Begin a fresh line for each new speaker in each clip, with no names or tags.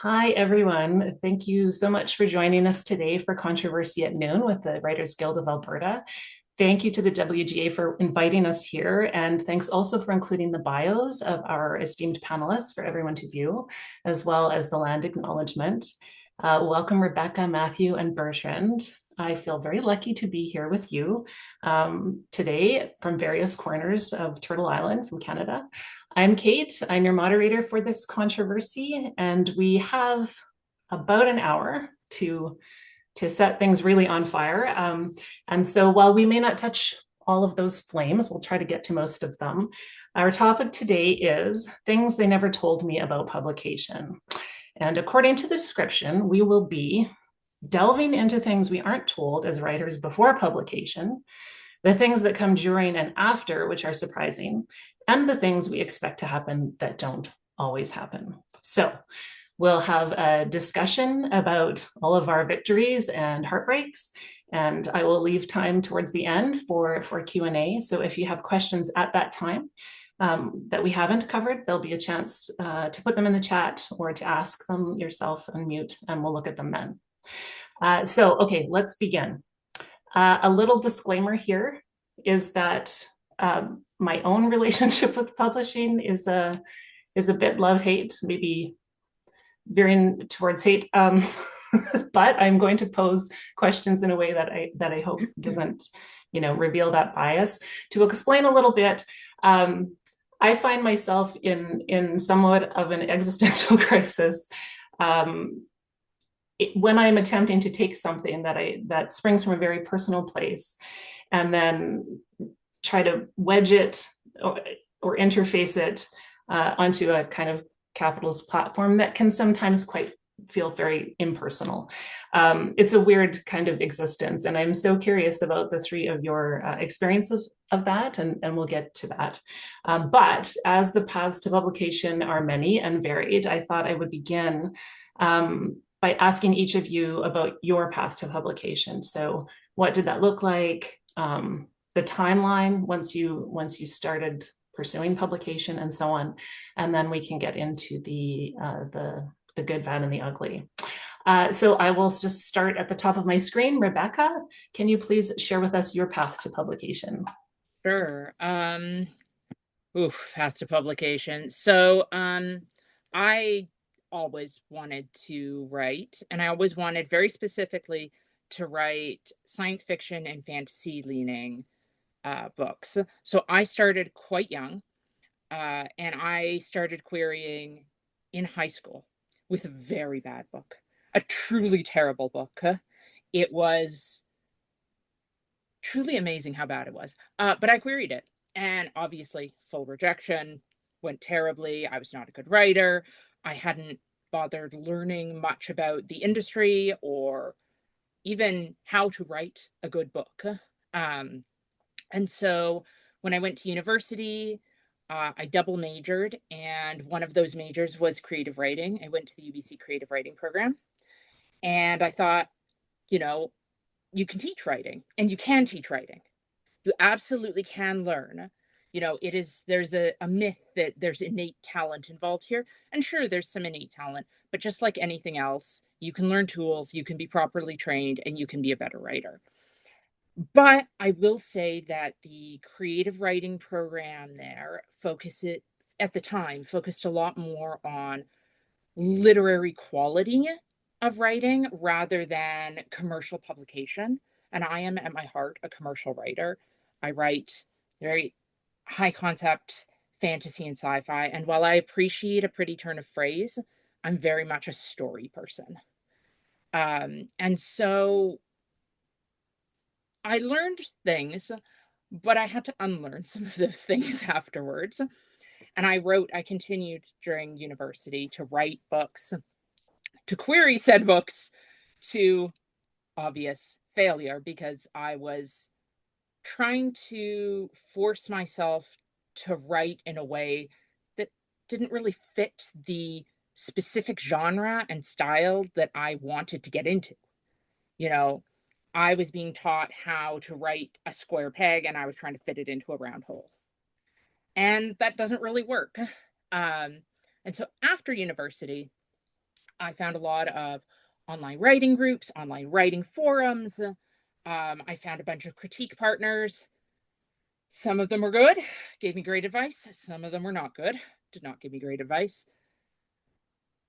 Hi, everyone. Thank you so much for joining us today for Controversy at Noon with the Writers Guild of Alberta. Thank you to the WGA for inviting us here, and thanks also for including the bios of our esteemed panelists for everyone to view, as well as the land acknowledgement. Welcome, Rebecca, Matthew, and Bertrand. I feel very lucky to be here with you today from various corners of Turtle Island from Canada. I'm Kate. I'm your moderator for this controversy, and we have about an hour to set things really on fire. And so while we may not touch all of those flames, we'll try to get to most of them. Our topic today is things they never told me about publication. And according to the description, we will be delving into things we aren't told as writers before publication, the things that come during and after, which are surprising, and the things we expect to happen that don't always happen. So we'll have a discussion about all of our victories and heartbreaks, and I will leave time towards the end for Q&A. So if you have questions at that time that we haven't covered, there'll be a chance to put them in the chat or to ask them yourself, unmute, and we'll look at them then. Okay, let's begin. A little disclaimer here is that my own relationship with publishing is a bit love-hate, maybe veering towards hate. But I'm going to pose questions in a way that I hope doesn't, reveal that bias. To explain a little bit, I find myself in somewhat of an existential crisis when I'm attempting to take something that springs from a very personal place and then try to wedge it or interface it onto a kind of capitalist platform that can sometimes feel very impersonal. It's a weird kind of existence, and I'm so curious about the three of your experiences of that, and we'll get to that. But as the paths to publication are many and varied, I thought I would begin by asking each of you about your path to publication. So what did that look like? The timeline once you started pursuing publication and so on. And then we can get into the good, bad, and the ugly. So I will just start at the top of my screen. Rebecca, can you please share with us your path to publication?
Sure. Path to publication. So I always wanted to write, and I always wanted very specifically to write science fiction and fantasy leaning books. So I started quite young, and I started querying in high school with a very bad book, a truly terrible book. It was truly amazing how bad it was. But I queried it, and obviously, full rejection, went terribly. I was not a good writer. I hadn't bothered learning much about the industry or even how to write a good book. And so when I went to university, I double majored, and one of those majors was creative writing. I went to the UBC creative writing program, and I thought, you can teach writing, and you can teach writing. You absolutely can learn. There's a myth that there's innate talent involved here. And sure, there's some innate talent, but just like anything else, you can learn tools, you can be properly trained, and you can be a better writer. But I will say that the creative writing program there at the time focused a lot more on literary quality of writing rather than commercial publication. And I am at my heart a commercial writer. I write very high concept fantasy and sci-fi. And while I appreciate a pretty turn of phrase, I'm very much a story person. And so I learned things, but I had to unlearn some of those things afterwards. And I continued during university to write books, to query said books, to obvious failure because I was trying to force myself to write in a way that didn't really fit the specific genre and style that I wanted to get into. I was being taught how to write a square peg, and I was trying to fit it into a round hole. And that doesn't really work. And so after university, I found a lot of online writing groups, online writing forums. I found a bunch of critique partners. Some of them were good, gave me great advice. Some of them were not good, did not give me great advice.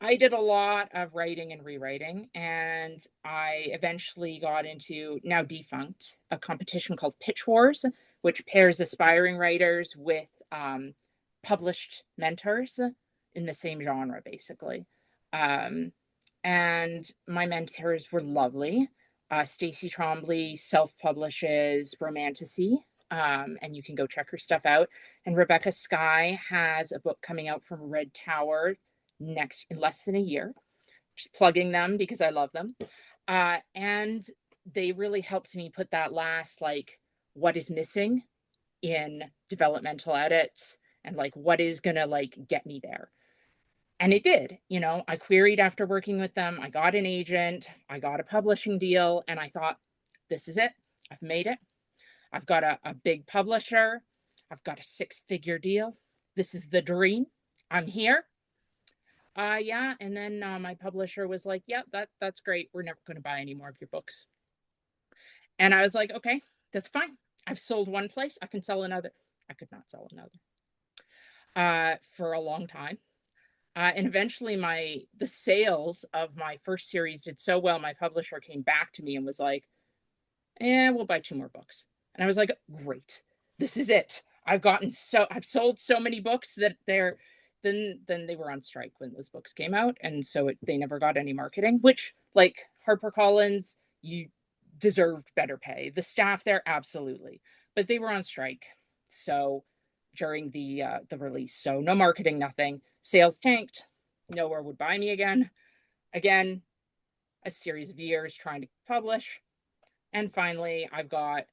I did a lot of writing and rewriting, and I eventually got into, now defunct, a competition called Pitch Wars, which pairs aspiring writers with published mentors in the same genre, basically. Um, and my mentors were lovely. Stacey Trombley self-publishes Romantasy, and you can go check her stuff out. And Rebecca Sky has a book coming out from Red Tower next in less than a year. Just plugging them because I love them. And they really helped me put that last, like, what is missing in developmental edits and like what is gonna like get me there. And it did. I queried after working with them. I got an agent, I got a publishing deal, and I thought, this is it. I've made it. I've got a big publisher. I've got a 6-figure deal. This is the dream. I'm here. Yeah. And then my publisher was like, yeah, that's great. We're never going to buy any more of your books. And I was like, okay, that's fine. I've sold one place. I can sell another. I could not sell another for a long time. And eventually the sales of my first series did so well, my publisher came back to me and was like, we'll buy 2 more books. And I was like, great, this is it. I've sold so many books that then they were on strike when those books came out. And so they never got any marketing, which, like, HarperCollins, you deserved better pay. The staff there, absolutely. But they were on strike. So during the release, so no marketing, nothing. Sales tanked. Nowhere would buy me again. Again, a series of years trying to publish. And finally, I've got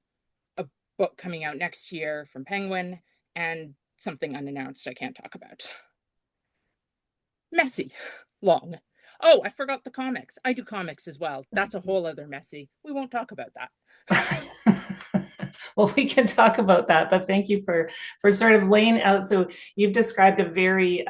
a book coming out next year from Penguin and something unannounced I can't talk about. Messy, long. Oh, I forgot the comics. I do comics as well. That's a whole other messy. We won't talk about that.
Well, we can talk about that, but thank you for sort of laying out. So you've described a very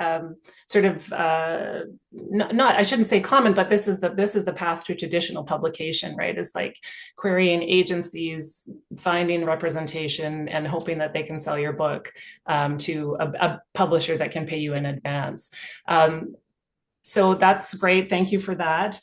sort of not I shouldn't say common, but this is the path to traditional publication, right? It's like querying agencies, finding representation, and hoping that they can sell your book to a publisher that can pay you in advance. So that's great. Thank you for that.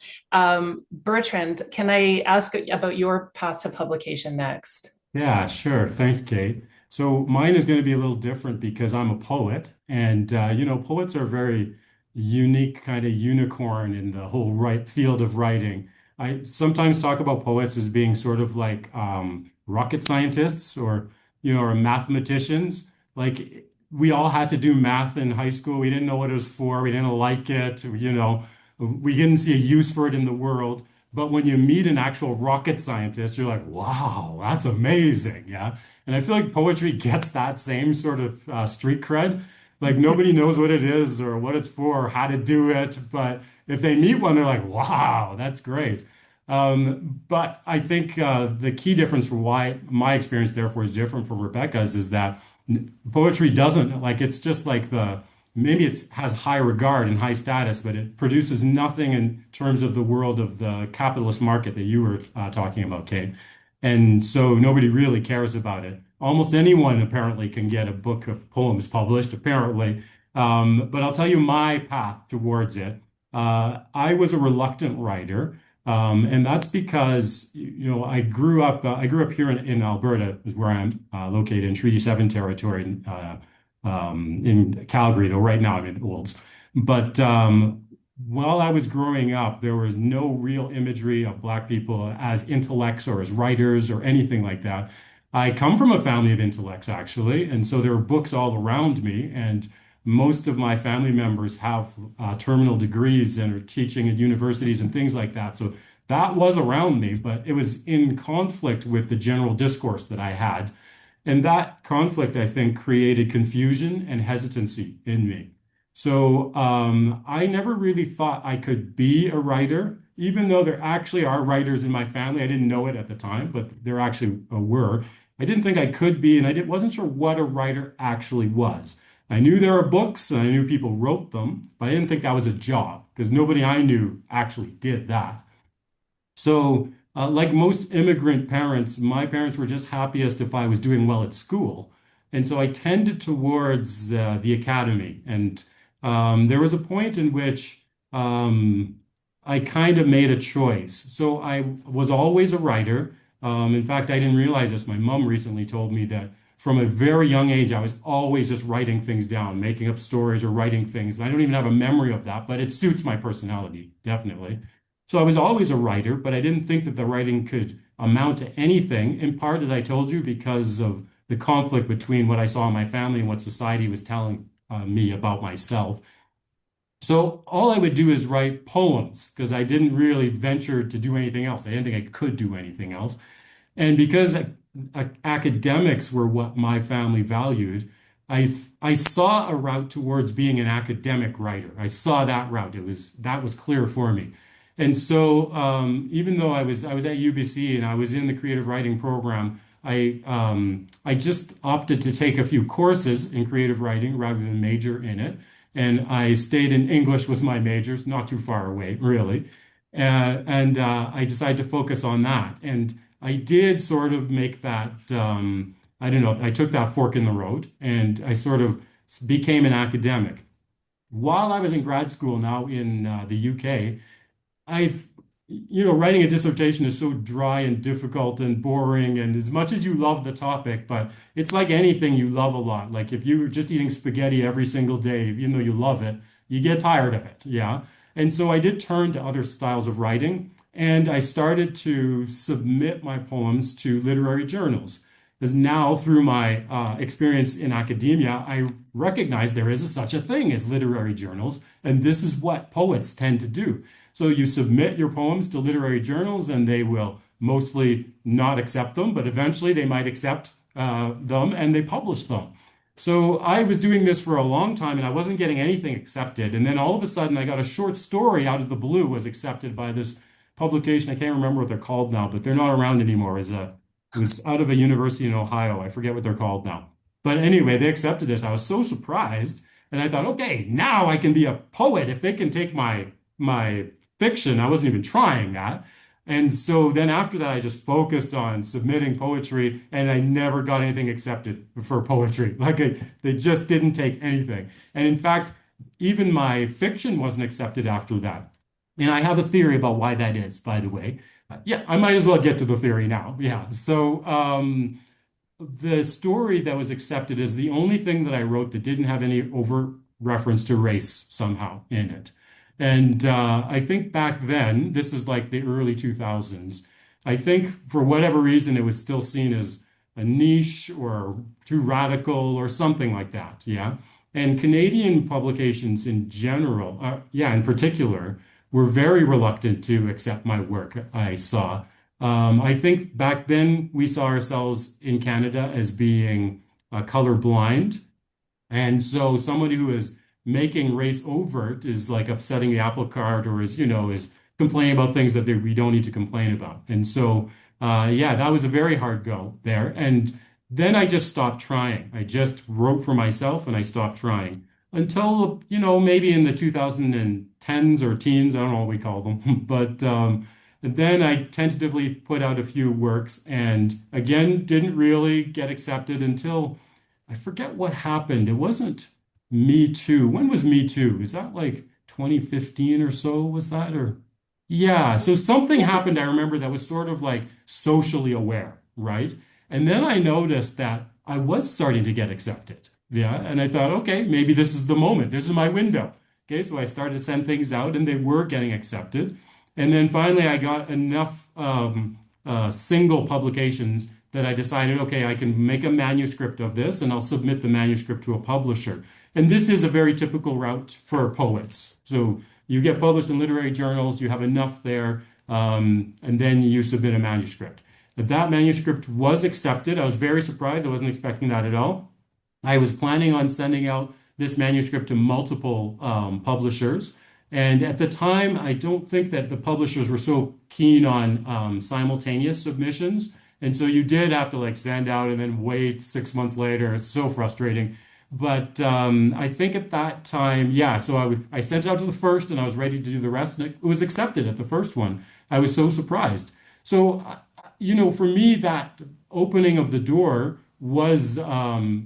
Bertrand, can I ask about your path to publication next?
Yeah, sure. Thanks, Kate. So mine is going to be a little different because I'm a poet, and poets are a very unique kind of unicorn in the whole field of writing. I sometimes talk about poets as being sort of like rocket scientists or mathematicians. Like we all had to do math in high school. We didn't know what it was for. We didn't like it. We didn't see a use for it in the world. But when you meet an actual rocket scientist, you're like, wow, that's amazing. Yeah. And I feel like poetry gets that same sort of street cred. Like nobody knows what it is or what it's for or how to do it. But if they meet one, they're like, wow, that's great. But I think the key difference for why my experience, therefore, is different from Rebecca's is that poetry doesn't like it's just like maybe it has high regard and high status, but it produces nothing in terms of the world of the capitalist market that you were talking about, Kate. And so nobody really cares about it. Almost anyone apparently can get a book of poems published, apparently. But I'll tell you my path towards it. I was a reluctant writer. And that's because, I grew up here in Alberta, is where I'm located in Treaty 7 territory. In Calgary, though right now I'm in Olds. But while I was growing up, there was no real imagery of Black people as intellects or as writers or anything like that. I come from a family of intellects, actually, and so there are books all around me, and most of my family members have terminal degrees and are teaching at universities and things like that. So that was around me, but it was in conflict with the general discourse that I had. And that conflict, I think, created confusion and hesitancy in me. So I never really thought I could be a writer, even though there actually are writers in my family. I didn't know it at the time, but there actually were. I didn't think I could be, and wasn't sure what a writer actually was. I knew there were books and I knew people wrote them, but I didn't think that was a job because nobody I knew actually did that. So, like most immigrant parents, my parents were just happiest if I was doing well at school. And so I tended towards the academy. And there was a point in which I kind of made a choice. So I was always a writer. In fact, I didn't realize this. My mom recently told me that from a very young age, I was always just writing things down, making up stories or writing things. I don't even have a memory of that, but it suits my personality, definitely. So I was always a writer, but I didn't think that the writing could amount to anything, in part, as I told you, because of the conflict between what I saw in my family and what society was telling me about myself. So all I would do is write poems because I didn't really venture to do anything else. I didn't think I could do anything else. And because academics were what my family valued, I saw a route towards being an academic writer. I saw that route. That was clear for me. And so even though I was at UBC and I was in the creative writing program, I just opted to take a few courses in creative writing rather than major in it. And I stayed in English was my majors, not too far away, really. And I decided to focus on that. And I did sort of make that, I don't know, I took that fork in the road and I sort of became an academic. While I was in grad school now in the UK, I've, writing a dissertation is so dry and difficult and boring. And as much as you love the topic, but it's like anything you love a lot. Like if you're just eating spaghetti every single day, even though you love it, you get tired of it. Yeah. And so I did turn to other styles of writing and I started to submit my poems to literary journals. Because now, through my experience in academia, I recognize there is such a thing as literary journals, and this is what poets tend to do. So you submit your poems to literary journals, and they will mostly not accept them, but eventually they might accept them and they publish them. So I was doing this for a long time and I wasn't getting anything accepted. And then all of a sudden, I got a short story out of the blue was accepted by this publication. I can't remember what they're called now, but they're not around anymore. It was out of a university in Ohio. I forget what they're called now. But anyway, they accepted this. I was so surprised. And I thought, okay, now I can be a poet if they can take my fiction. I wasn't even trying that. And so then after that, I just focused on submitting poetry and I never got anything accepted for poetry. They just didn't take anything. And in fact, even my fiction wasn't accepted after that. And I have a theory about why that is, by the way. Yeah, I might as well get to the theory now. Yeah. So the story that was accepted is the only thing that I wrote that didn't have any overt reference to race somehow in it. And I think back then, this is like the early 2000s, I think for whatever reason, it was still seen as a niche or too radical or something like that. Yeah. And Canadian publications in general, yeah, in particular, were very reluctant to accept my work, I saw. I think back then we saw ourselves in Canada as being colorblind. And so somebody who is making race overt is like upsetting the apple cart or is complaining about things that we don't need to complain about. And so, yeah, that was a very hard go there. And then I just stopped trying. I just wrote for myself and I stopped trying until, maybe in the 2010s or teens, I don't know what we call them. But then I tentatively put out a few works and again, didn't really get accepted until I forget what happened. It wasn't Me Too. When was Me Too? Is that like 2015 or so? Was that or? Yeah. So something happened. I remember that was sort of like socially aware, right? And then I noticed that I was starting to get accepted. Yeah. And I thought, okay, maybe this is the moment. This is my window. Okay. So I started to send things out and they were getting accepted. And then finally I got enough single publications that I decided, okay, I can make a manuscript of this and I'll submit the manuscript to a publisher. And this is a very typical route for poets. So you get published in literary journals, you have enough there, and then you submit a manuscript. That manuscript was accepted. I was very surprised. I wasn't expecting that at all. I was planning on sending out this manuscript to multiple publishers. And at the time, I don't think that the publishers were so keen on simultaneous submissions. And so you did have to like send out and then wait 6 months later. It's so frustrating. But I think at that time, yeah, so I sent it out to the first and I was ready to do the rest, and it was accepted at the first one. I was so surprised. So, for me, that opening of the door was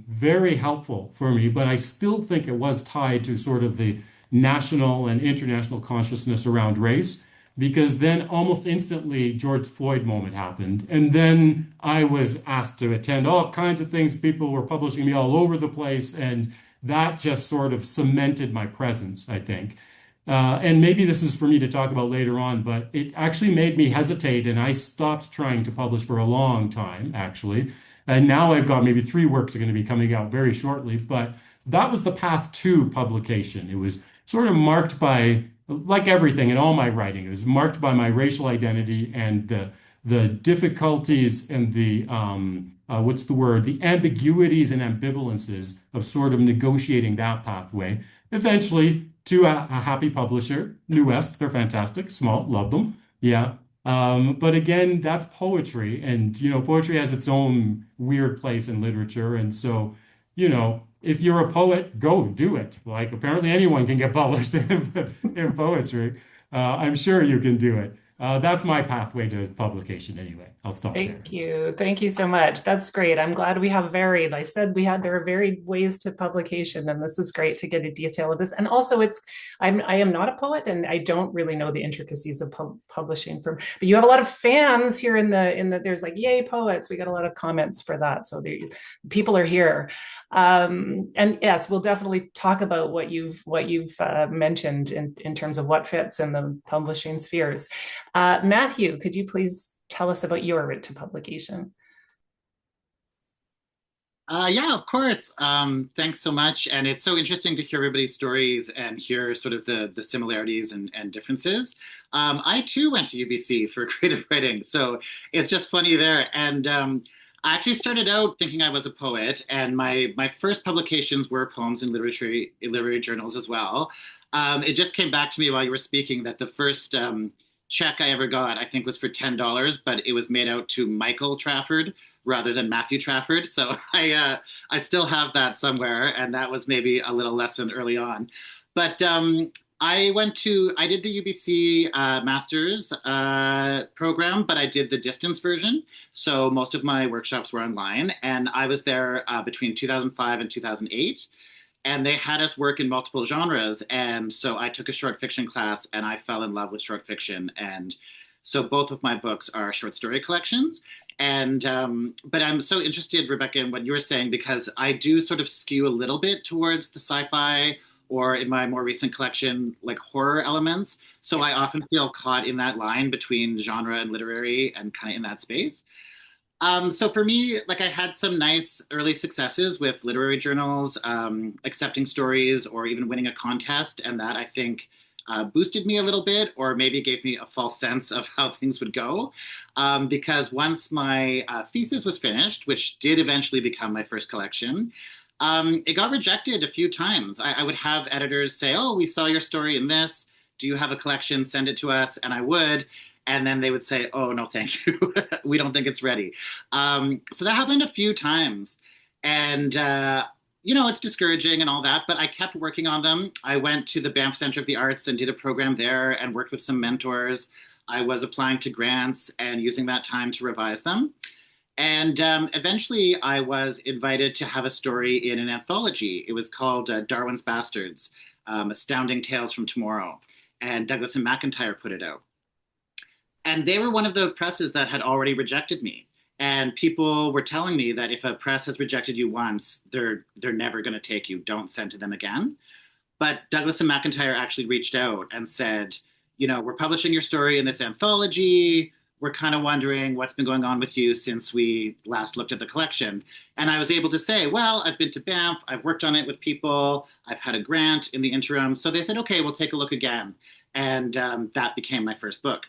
very helpful for me, but I still think it was tied to sort of the national and international consciousness around race, because then almost instantly George Floyd moment happened. And then I was asked to attend all kinds of things. People were publishing me all over the place, and that just sort of cemented my presence, I think. And maybe this is for me to talk about later on, but it actually made me hesitate, and I stopped trying to publish for a long time, actually. And now I've got maybe three works that are going to be coming out very shortly, but that was the path to publication. It was sort of marked by, like everything in all my writing, it was marked by my racial identity and the difficulties and the what's the word? The ambiguities and ambivalences of sort of negotiating that pathway. Eventually, to a happy publisher, New West, they're fantastic, small, love them. Yeah. But again, that's poetry, and poetry has its own weird place in literature, and so if you're a poet, go do it. Like apparently anyone can get published in poetry. I'm sure you can do it. That's my pathway to publication anyway. I'll stop there.
Thank you. Thank you so much. That's great. I'm glad we have varied. I said there are varied ways to publication, and this is great to get a detail of this. And also I am not a poet and I don't really know the intricacies of publishing but you have a lot of fans here there's like, yay, poets. We got a lot of comments for that. So the people are here. And yes, we'll definitely talk about what you've mentioned in terms of what fits in the publishing spheres. Matthew, could you please tell us about your route to publication?
Yeah, of course. Thanks so much. And it's so interesting to hear everybody's stories and hear sort of the similarities and differences. I too went to UBC for creative writing, so it's just funny there. And I actually started out thinking I was a poet, and my first publications were poems in literary journals as well. It just came back to me while you were speaking that the first check I ever got, I think, was for $10, but it was made out to Michael Trafford rather than Matthew Trafford. So I still have that somewhere, and that was maybe a little lesson early on. But I did the UBC master's program, but I did the distance version. So most of my workshops were online, and I was there between 2005 and 2008. And they had us work in multiple genres. And so I took a short fiction class and I fell in love with short fiction. And so both of my books are short story collections. And but I'm so interested, Rebecca, in what you were saying, because I do sort of skew a little bit towards the sci-fi, or in my more recent collection, like horror elements. So I often feel caught in that line between genre and literary and kind of in that space. So for me, like I had some nice early successes with literary journals, accepting stories, or even winning a contest, and that I think boosted me a little bit, or maybe gave me a false sense of how things would go. Because once my thesis was finished, which did eventually become my first collection, it got rejected a few times. I would have editors say, "Oh, we saw your story in this. Do you have a collection? Send it to us." And I would. And then they would say, "Oh, no, thank you. We don't think it's ready." So that happened a few times. And, it's discouraging and all that, but I kept working on them. I went to the Banff Center of the Arts and did a program there and worked with some mentors. I was applying to grants and using that time to revise them. And eventually I was invited to have a story in an anthology. It was called Darwin's Bastards, Astounding Tales from Tomorrow. And Douglas and McIntyre put it out. And they were one of the presses that had already rejected me. And people were telling me that if a press has rejected you once, they're never going to take you. Don't send to them again. But Douglas and McIntyre actually reached out and said, we're publishing your story in this anthology. We're kind of wondering what's been going on with you since we last looked at the collection. And I was able to say, well, I've been to Banff. I've worked on it with people. I've had a grant in the interim. So they said, okay, we'll take a look again. And that became my first book.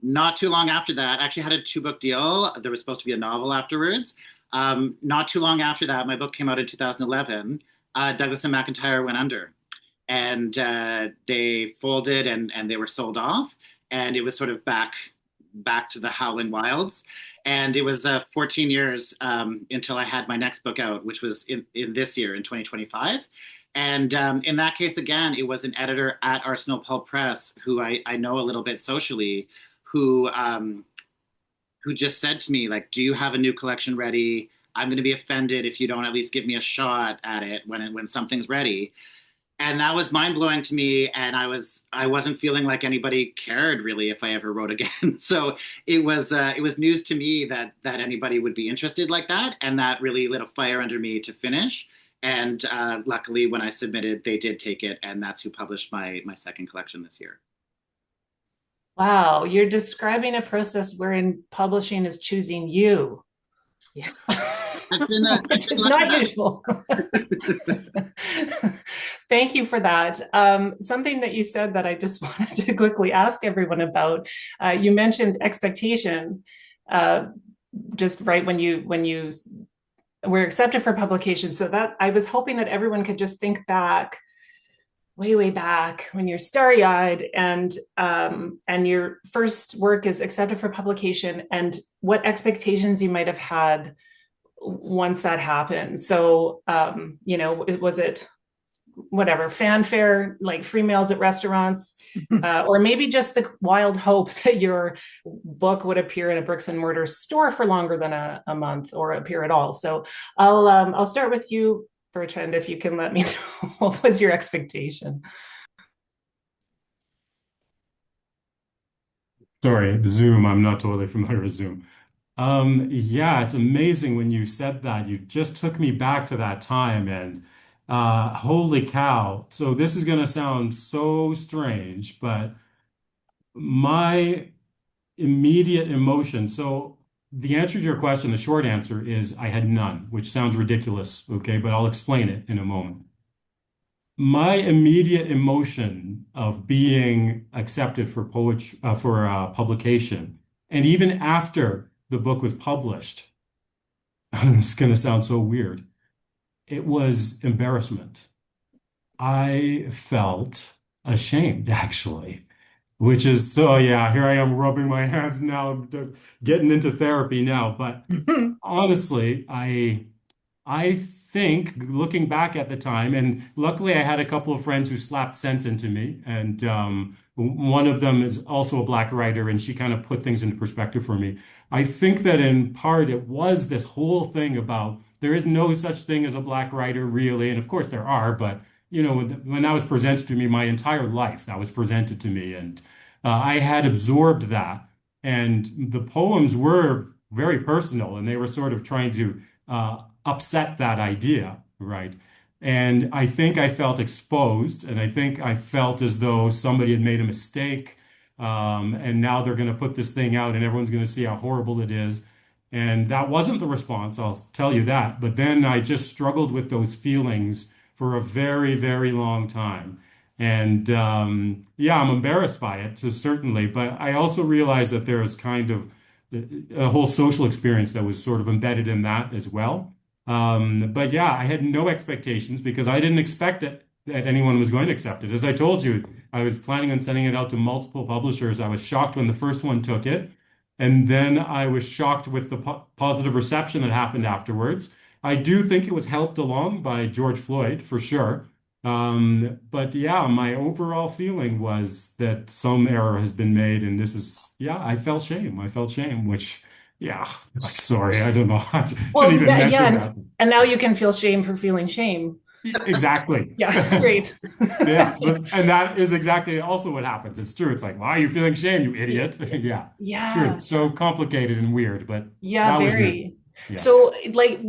Not too long after that, I actually had a 2-book deal. There was supposed to be a novel afterwards. Not too long after that, my book came out in 2011. Douglas and McIntyre went under, and they folded and they were sold off. And it was sort of back to the howling wilds. And it was 14 years until I had my next book out, which was in this year, in 2025. And in that case, again, it was an editor at Arsenal Pulp Press who I know a little bit socially, who who just said to me, like, do you have a new collection ready? I'm going to be offended if you don't at least give me a shot at it when something's ready. And that was mind blowing to me. And I wasn't feeling like anybody cared really if I ever wrote again. So it was news to me that anybody would be interested like that, and that really lit a fire under me to finish. And luckily, when I submitted, they did take it, and that's who published my second collection this year.
Wow, you're describing a process wherein publishing is choosing you.
Yeah.
Which is not usual. Thank you for that. Something that you said that I just wanted to quickly ask everyone about. You mentioned expectation, just right when you were accepted for publication. So that I was hoping that everyone could just think back, way back when you're starry-eyed and your first work is accepted for publication, and what expectations you might have had once that happened. So, was it whatever, fanfare, like free meals at restaurants, or maybe just the wild hope that your book would appear in a bricks and mortar store for longer than a month or appear at all. So I'll start with you, Bertrand, if you can let me know what was your expectation.
Sorry, Zoom. I'm not totally familiar with Zoom. Yeah, it's amazing when you said that. You just took me back to that time, and holy cow. So this is going to sound so strange, but my immediate emotion. So the answer to your question, the short answer is I had none, which sounds ridiculous, okay, but I'll explain it in a moment. My immediate emotion of being accepted for publication, and even after the book was published, it's going to sound so weird. It was embarrassment. I felt ashamed, actually, which is so, yeah, here I am rubbing my hands now, getting into therapy now. But honestly, I think looking back at the time, and luckily I had a couple of friends who slapped sense into me, and one of them is also a Black writer, and she kind of put things into perspective for me. I think that in part it was this whole thing about there is no such thing as a Black writer, really, and of course there are, but when that was presented to me, my entire life that was presented to me, and I had absorbed that, and the poems were very personal, and they were sort of trying to upset that idea, right? And I think I felt exposed, and I think I felt as though somebody had made a mistake, and now they're going to put this thing out, and everyone's going to see how horrible it is. And that wasn't the response, I'll tell you that. But then I just struggled with those feelings for a very, very long time. And yeah, I'm embarrassed by it, certainly. But I also realized that there's kind of a whole social experience that was sort of embedded in that as well. But yeah, I had no expectations because I didn't expect it that anyone was going to accept it. As I told you, I was planning on sending it out to multiple publishers. I was shocked when the first one took it. And then I was shocked with the positive reception that happened afterwards. I do think it was helped along by George Floyd for sure. But yeah, my overall feeling was that some error has been made, and this is, yeah, I felt shame. I felt shame, which, yeah, like, sorry, I don't know. I
Well,
shouldn't even mention that.
and now you can feel shame for feeling shame.
Exactly.
Yeah, great.
Yeah, and that is exactly also what happens. It's true. It's like, why are you feeling shame, you idiot? Yeah,
Yeah,
true. So complicated and weird, but
yeah,
that was me.
very.
Yeah.
So, like,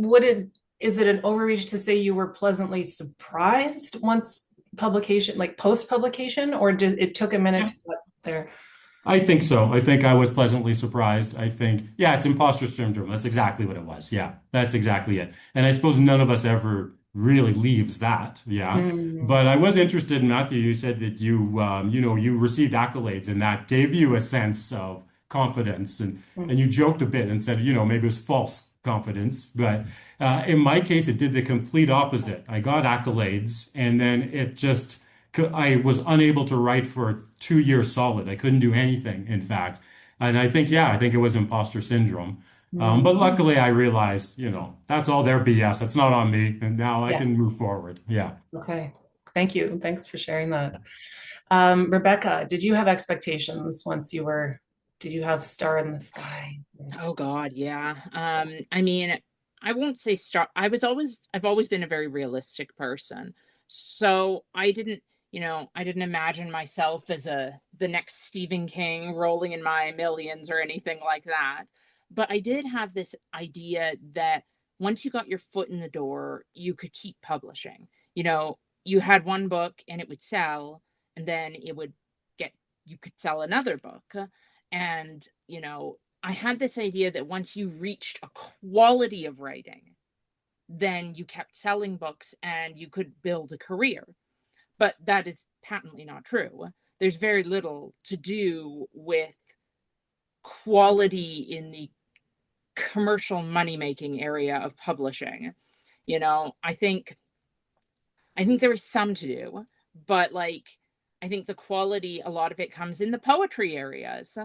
is it an overreach to say you were pleasantly surprised once publication, like post publication, or just it took a minute
Yeah.
to get there?
I think so. I think I was pleasantly surprised. I think, yeah, it's imposter syndrome. That's exactly what it was. Yeah, that's exactly it. And I suppose none of us ever really leaves that. Yeah.
Mm.
But I was interested, Matthew, you said that you received accolades and that gave you a sense of confidence. And you joked a bit and said, maybe it was false confidence. But in my case, it did the complete opposite. I got accolades and then I was unable to write for 2 years solid. I couldn't do anything, in fact. And I think, yeah, I think it was imposter syndrome. But luckily I realized, that's all their BS. It's not on me. And now I
Yeah.
can move forward. Yeah.
Okay. Thank you. Thanks for sharing that. Rebecca, did you have expectations did you have star in the sky?
Oh God, yeah. I mean, I won't say star. I've always been a very realistic person. So I didn't imagine myself as the next Stephen King rolling in my millions or anything like that. But I did have this idea that once you got your foot in the door, you could keep publishing. You had one book and it would sell, and then you could sell another book. And, I had this idea that once you reached a quality of writing, then you kept selling books and you could build a career. But that is patently not true. There's very little to do with quality in the commercial money-making area of publishing. I think there is some to do, but I think the quality, a lot of it comes in the poetry areas,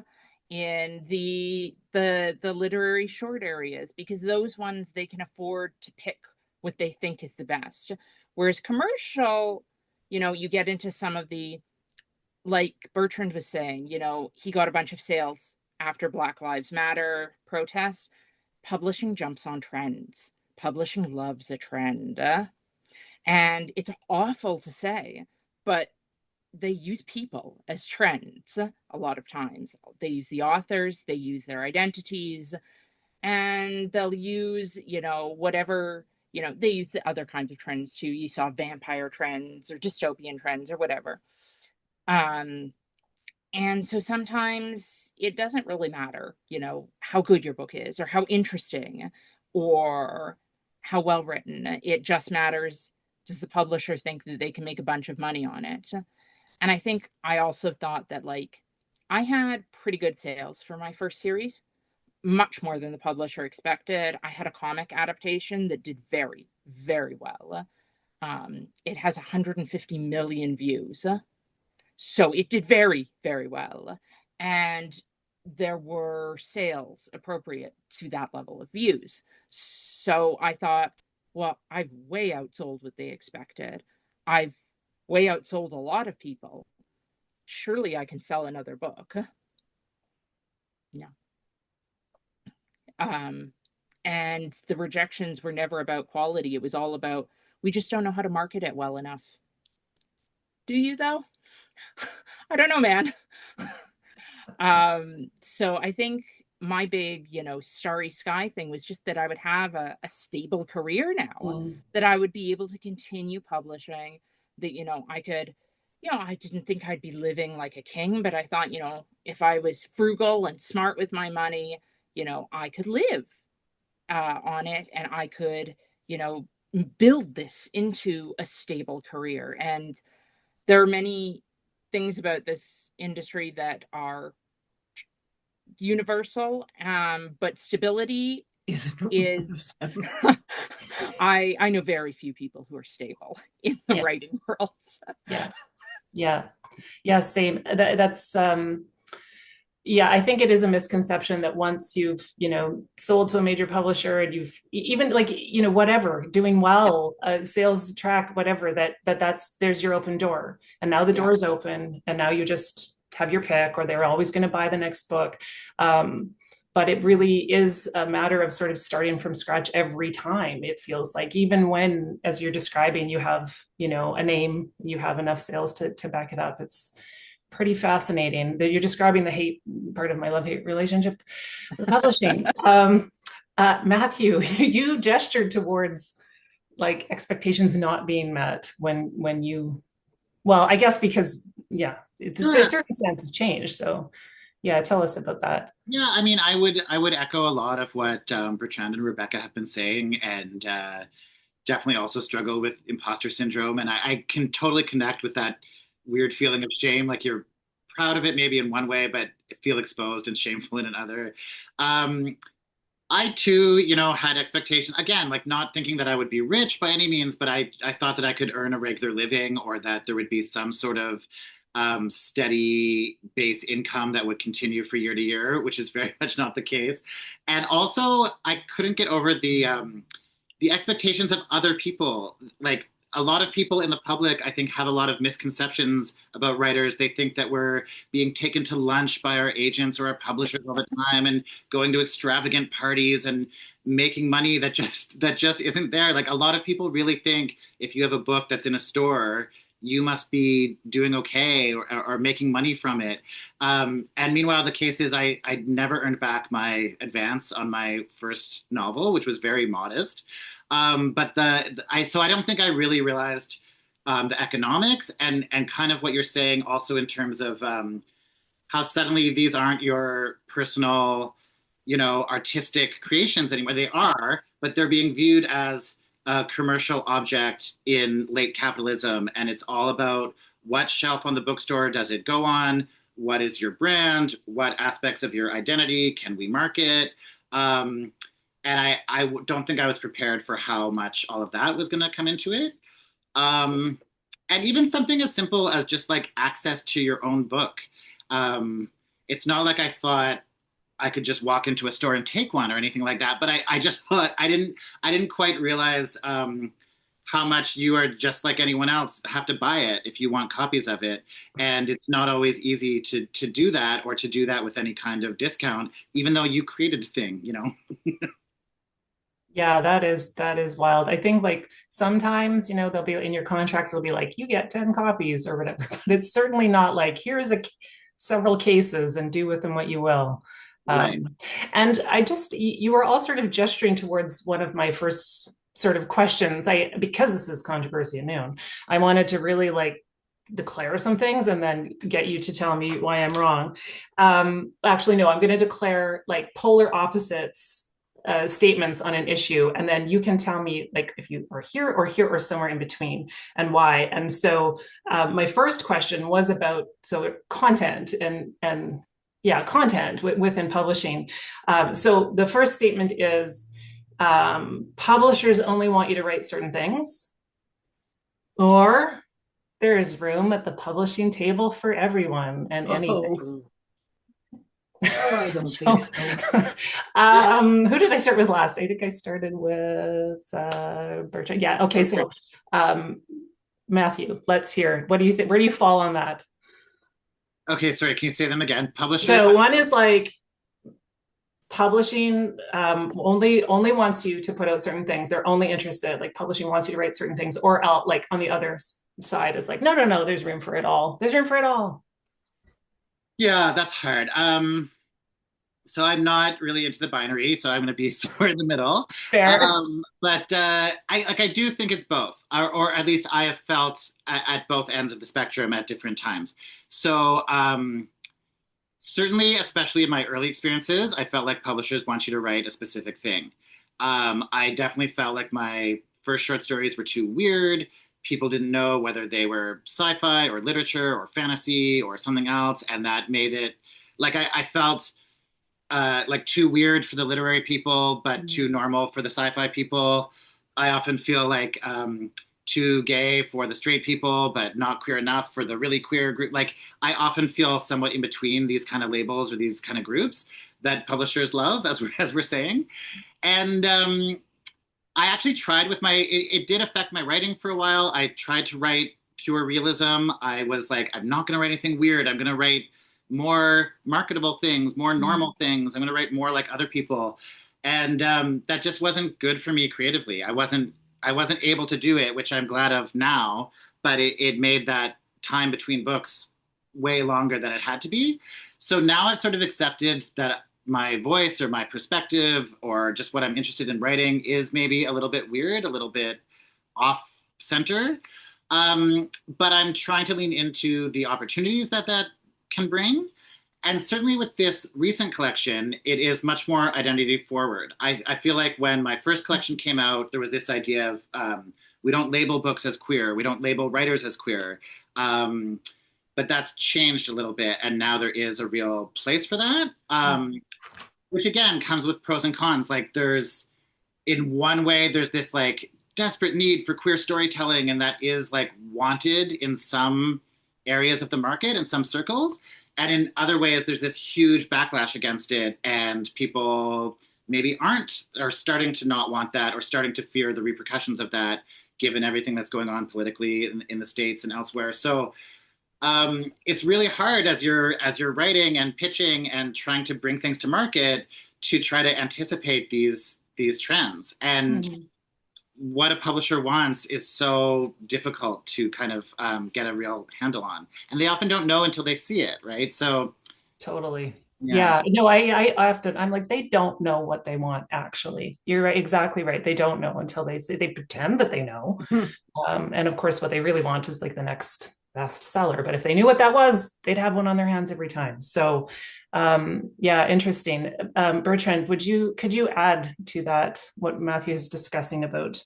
in the literary short areas, because those ones they can afford to pick what they think is the best. Whereas commercial, you get into some of the, like Bertrand was saying, he got a bunch of sales after Black Lives Matter protests. Publishing jumps on trends. Publishing loves a trend. And it's awful to say, but they use people as trends a lot of times. They use the authors, they use their identities, and they'll use, whatever, they use the other kinds of trends too. You saw vampire trends or dystopian trends or whatever. And so sometimes it doesn't really matter, how good your book is or how interesting or how well written. It just matters, does the publisher think that they can make a bunch of money on it? And I think I also thought that I had pretty good sales for my first series, much more than the publisher expected. I had a comic adaptation that did very, very well. It has 150 million views. So it did very, very well. And there were sales appropriate to that level of views. So I thought, well, I've way outsold what they expected. I've way outsold a lot of people. Surely I can sell another book. No. And the rejections were never about quality. It was all about, we just don't know how to market it well enough. Do you, though? I don't know, man. So I think my big, starry sky thing was just that I would have a stable career now, that I would be able to continue publishing, that, I could, I didn't think I'd be living like a king, but I thought, if I was frugal and smart with my money, I could live on it, and I could, build this into a stable career. And there are many things about this industry that are universal, but stability is I know very few people who are stable in the writing world.
Yeah, same. That's I think it is a misconception that once you've, sold to a major publisher and you've even whatever, doing well, sales track, whatever, there's your open door. And now the door is open, and now you just have your pick, or they're always going to buy the next book. But it really is a matter of sort of starting from scratch every time. It feels like, even when, as you're describing, you have, a name, you have enough sales to back it up. It's pretty fascinating that you're describing the hate part of my love-hate relationship with publishing. Matthew, you gestured towards expectations not being met when you, well, I guess because the circumstances change. So tell us about that.
Yeah, I mean, I would echo a lot of what Bertrand and Rebecca have been saying, and definitely also struggle with imposter syndrome. And I can totally connect with that weird feeling of shame, like you're proud of it maybe in one way, but feel exposed and shameful in another. I too, had expectations, again, not thinking that I would be rich by any means, but I thought that I could earn a regular living, or that there would be some sort of steady base income that would continue for year to year, which is very much not the case. And also, I couldn't get over the expectations of other people. Like a lot of people in the public, I think, have a lot of misconceptions about writers. They think that we're being taken to lunch by our agents or our publishers all the time and going to extravagant parties and making money that just isn't there. Like a lot of people really think if you have a book that's in a store, you must be doing okay or making money from it. And meanwhile, the case is I never earned back my advance on my first novel, which was very modest. But so I don't think I really realized the economics and kind of what you're saying also in terms of how suddenly these aren't your personal, artistic creations anymore. They are, but they're being viewed as a commercial object in late capitalism. And it's all about what shelf on the bookstore does it go on? What is your brand? What aspects of your identity can we market? And I don't think I was prepared for how much all of that was going to come into it. And even something as simple as just like access to your own book. It's not like I thought I could just walk into a store and take one or anything like that. But I just thought I didn't quite realize how much you are just like anyone else have to buy it if you want copies of it. And it's not always easy to do that or to do that with any kind of discount, even though you created the thing.
Yeah, that is wild. I think like sometimes, they'll be in your contract, will be like, you get 10 copies or whatever, but it's certainly not like, here's several cases and do with them what you will.
Right.
And you were all sort of gesturing towards one of my first sort of questions. Because this is Controversy at Noon, I wanted to really like declare some things and then get you to tell me why I'm wrong. Actually, no, I'm going to declare like polar opposites statements on an issue, and then you can tell me like if you are here or somewhere in between and why. And so my first question was about content and yeah, content within publishing. So the first statement is publishers only want you to write certain things, or there is room at the publishing table for everyone and anything.
I don't think so.
Who did I start with last? I think I started with Bertrand. Yeah. Okay. So, Matthew, let's hear. What do you think? Where do you fall on that?
Okay. Sorry. Can you say them again? Publisher.
So one is like publishing only wants you to put out certain things. They're only interested. Like publishing wants you to write certain things, or like on the other side is like, no. There's room for it all. There's room for it all.
Yeah, that's hard. So I'm not really into the binary, so I'm going to be somewhere in the middle.
Fair.
But I do think it's both, or at least I have felt at both ends of the spectrum at different times. So certainly, especially in my early experiences, I felt like publishers want you to write a specific thing. I definitely felt like my first short stories were too weird. People didn't know whether they were sci-fi or literature or fantasy or something else. And that made it like I felt like too weird for the literary people, but too normal for the sci-fi people. I often feel like too gay for the straight people, but not queer enough for the really queer group. Like I often feel somewhat in between these kind of labels or these kind of groups that publishers love, as we're saying. And I actually tried with it did affect my writing for a while. I tried to write pure realism. I was like, I'm not going to write anything weird. I'm going to write more marketable things, more normal things. I'm going to write more like other people. And that just wasn't good for me creatively. I wasn't able to do it, which I'm glad of now, but it made that time between books way longer than it had to be. So now I've sort of accepted that my voice or my perspective or just what I'm interested in writing is maybe a little bit weird, a little bit off center. But I'm trying to lean into the opportunities that can bring. And certainly with this recent collection, it is much more identity forward. I feel like when my first collection came out, there was this idea of we don't label books as queer. We don't label writers as queer. But that's changed a little bit. And now there is a real place for that, which again comes with pros and cons. Like in one way, there's this like desperate need for queer storytelling. And that is like wanted in some areas of the market in some circles. And in other ways, there's this huge backlash against it, and people maybe are starting to not want that, or starting to fear the repercussions of that, given everything that's going on politically in the States and elsewhere. So it's really hard as you're writing and pitching and trying to bring things to market to try to anticipate these trends. And what a publisher wants is so difficult to kind of get a real handle on, and they often don't know until they see it, right? So
Totally.
yeah.
Yeah. No, I often, I'm like, they don't know what they want, actually. You're right, exactly right. They don't know until they say, they pretend that they know. And of course, what they really want is like the next best seller. But if they knew what that was, they'd have one on their hands every time. So yeah, interesting. Bertrand, could you add to that what Matthew is discussing about?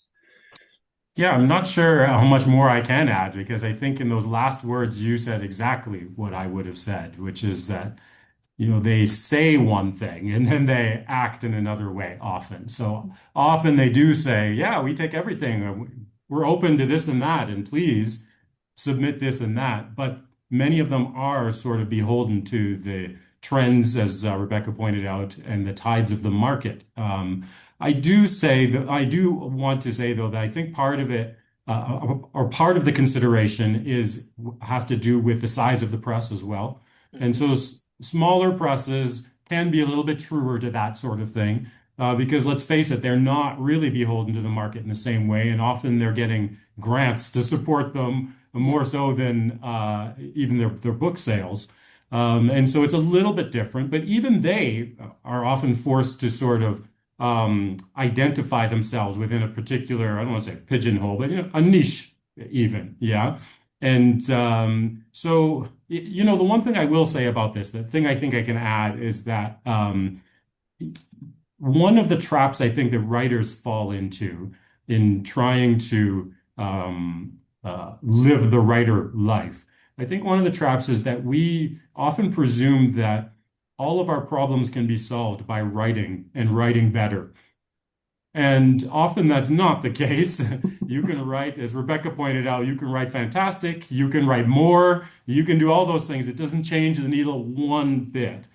Yeah, I'm not sure how much more I can add because I think in those last words you said exactly what I would have said, which is that they say one thing and then they act in another way often. So often they do say, yeah, we take everything. We're open to this and that, and please submit this and that. But many of them are sort of beholden to the trends, as Rebecca pointed out, and the tides of the market. I do want to say, though, that I think part of it, or part of the consideration has to do with the size of the press as well. And so smaller presses can be a little bit truer to that sort of thing, because let's face it, they're not really beholden to the market in the same way, and often they're getting grants to support them more so than even their book sales. And so it's a little bit different, but even they are often forced to sort of identify themselves within a particular, I don't want to say pigeonhole, but a niche even, yeah. And so, the one thing I will say about this, the thing I think I can add is that one of the traps I think that writers fall into in trying to live the writer life, I think one of the traps is that we often presume that all of our problems can be solved by writing and writing better. And often that's not the case. You can write, as Rebecca pointed out, you can write fantastic, you can write more, you can do all those things. It doesn't change the needle one bit.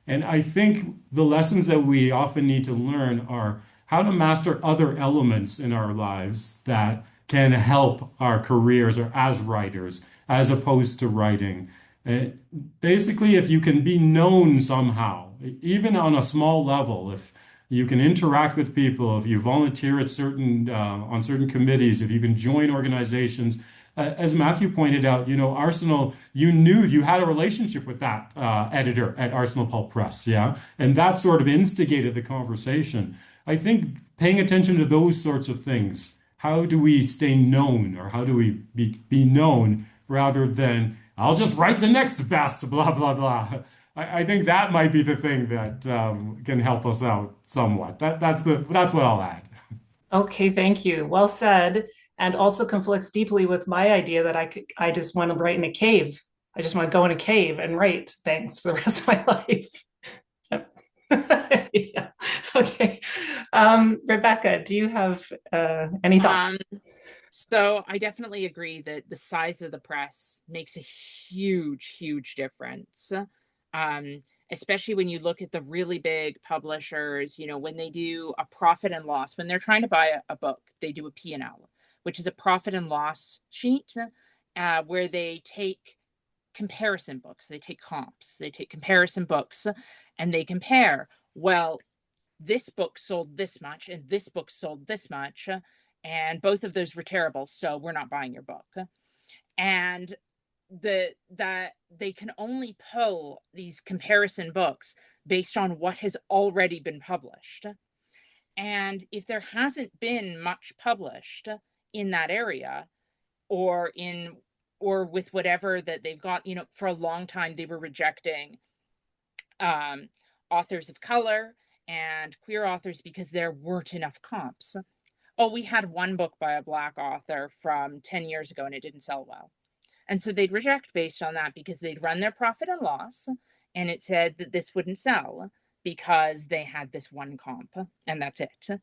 And I think the lessons that we often need to learn are how to master other elements in our lives that can help our careers or as writers, as opposed to writing. Uh, Basically, if you can be known somehow, even on a small level, if you can interact with people, if you volunteer at on certain committees, if you can join organizations. As Matthew pointed out, Arsenal, you knew you had a relationship with that editor at Arsenal Pulp Press, yeah? And that sort of instigated the conversation. I think paying attention to those sorts of things, how do we stay known, or how do we be known rather than, I'll just write the next best, blah, blah, blah. I think that might be the thing that can help us out somewhat. That's what I'll add.
Okay, thank you. Well said. And also conflicts deeply with my idea that I just want to write in a cave. I just want to go in a cave and write things for the rest of my life. Yeah. Okay. Rebecca, do you have any thoughts?
So I definitely agree that the size of the press makes a huge, huge difference. Especially when you look at the really big publishers, when they do a profit and loss, when they're trying to buy a book, they do a P&L, which is a profit and loss sheet, where they take comparison books, they take comps, they take comparison books, and they compare, well, this book sold this much and this book sold this much, and both of those were terrible, so we're not buying your book. And that they can only pull these comparison books based on what has already been published. And if there hasn't been much published in that area, or with whatever that they've got, for a long time they were rejecting authors of color and queer authors because there weren't enough comps. Oh, we had one book by a Black author from 10 years ago and it didn't sell well. And so they'd reject based on that because they'd run their profit and loss, and it said that this wouldn't sell because they had this one comp, and that's it.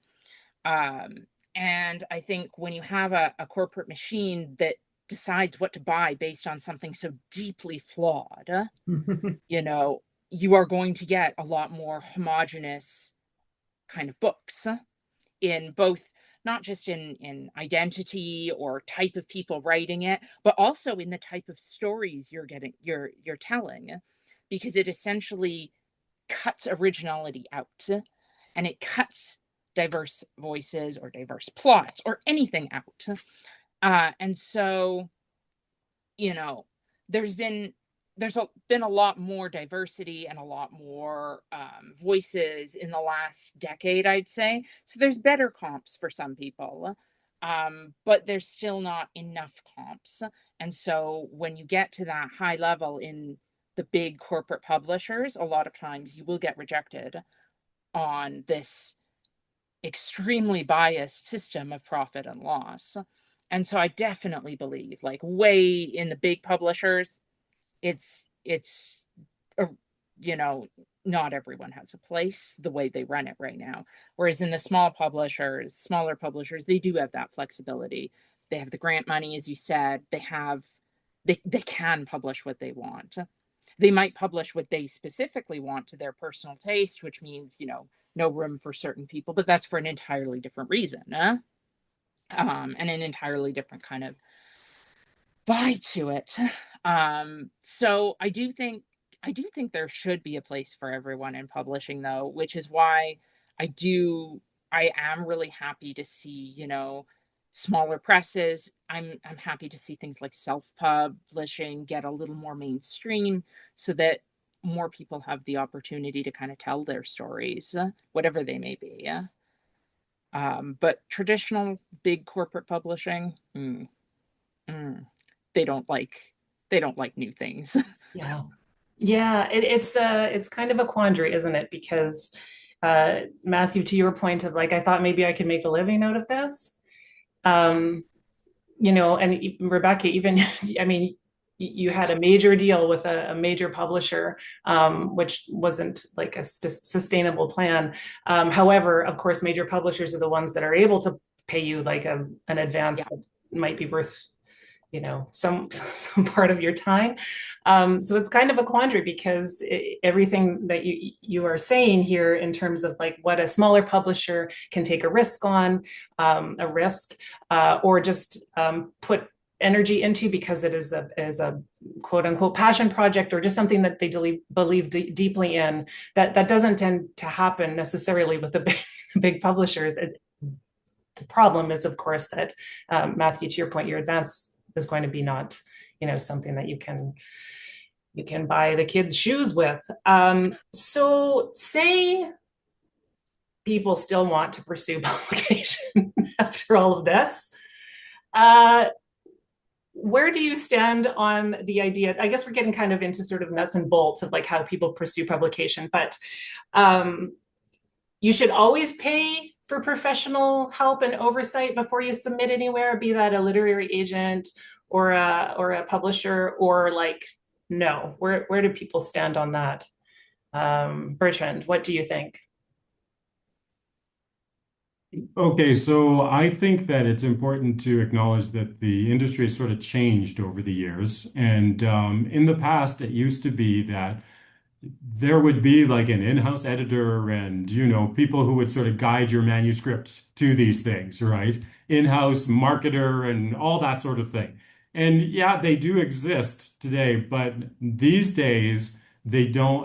And I think when you have a corporate machine that decides what to buy based on something so deeply flawed, you know, you are going to get a lot more homogenous kind of books in both, not just in identity or type of people writing it, but also in the type of stories you're telling, because it essentially cuts originality out, and it cuts diverse voices or diverse plots or anything out. And so, you know, there's been been a lot more diversity and a lot more voices in the last decade, I'd say. So there's better comps for some people, but there's still not enough comps. And so when you get to that high level in the big corporate publishers, a lot of times you will get rejected on this extremely biased system of profit and loss. And so I definitely believe, like, way in the big publishers, it's you know, not everyone has a place the way they run it right now. Whereas in the smaller publishers, they do have that flexibility. They have the grant money, as you said. They can publish what they want. They might publish what they specifically want to their personal taste, which means, you know, no room for certain people, but that's for an entirely different reason, and an entirely different kind of vibe to it. So I do think there should be a place for everyone in publishing, though, which is why I am really happy to see, you know, smaller presses. I'm happy to see things like self-publishing get a little more mainstream so that more people have the opportunity to kind of tell their stories, whatever they may be. Yeah. But traditional big corporate publishing, mm, they don't like new things.
Yeah. Yeah, it's kind of a quandary, isn't it? Because Matthew, to your point of like, I thought maybe I could make a living out of this. Um, you know, and Rebecca, even, I mean, you had a major deal with a major publisher, which wasn't like a sustainable plan. However, of course, major publishers are the ones that are able to pay you like an advance
Yeah.
that might be worth, you know, some part of your time. So it's kind of a quandary because everything that you are saying here in terms of like what a smaller publisher can take a risk on, or just put energy into because it is a quote unquote passion project or just something that they believe deeply in, that doesn't tend to happen necessarily with the big publishers. The problem is, of course, that Matthew, to your point, your advance is going to be not, you know, something that you can buy the kids shoes with. So say people still want to pursue publication after all of this. Where do you stand on the idea? I guess we're getting kind of into sort of nuts and bolts of like how people pursue publication, but you should always pay for professional help and oversight before you submit anywhere, be that a literary agent or a publisher, or like, no, where do people stand on that? Bertrand, what do you think?
Okay, so I think that it's important to acknowledge that the industry has sort of changed over the years. And in the past, it used to be that there would be like an in-house editor and, you know, people who would sort of guide your manuscript to these things, right? In-house marketer and all that sort of thing. And yeah, they do exist today, but these days they don't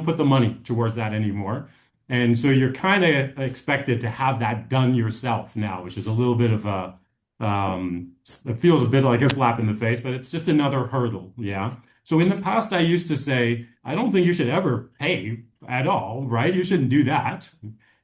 put the money towards that anymore. And so you're kind of expected to have that done yourself now, which is a little bit of it feels a bit like a slap in the face, but it's just another hurdle. Yeah. So in the past, I used to say, I don't think you should ever pay at all, right? You shouldn't do that.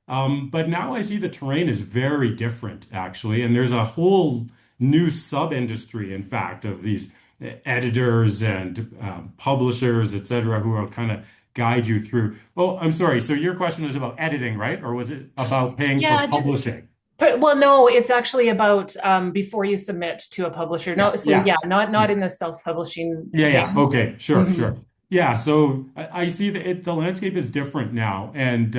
But now I see the terrain is very different, actually. And there's a whole new sub-industry, in fact, of these editors and publishers, et cetera, who will kind of guide you through. Oh, I'm sorry. So your question is about editing, right? Or was it about paying for
Yeah,
publishing?
well, no, it's actually about before you submit to a publisher. No,
Yeah,
so
yeah.
yeah, not in the self-publishing
Yeah, yeah.
vein.
Okay, sure,
Mhm.
sure. Yeah, so I see that the landscape is different now. And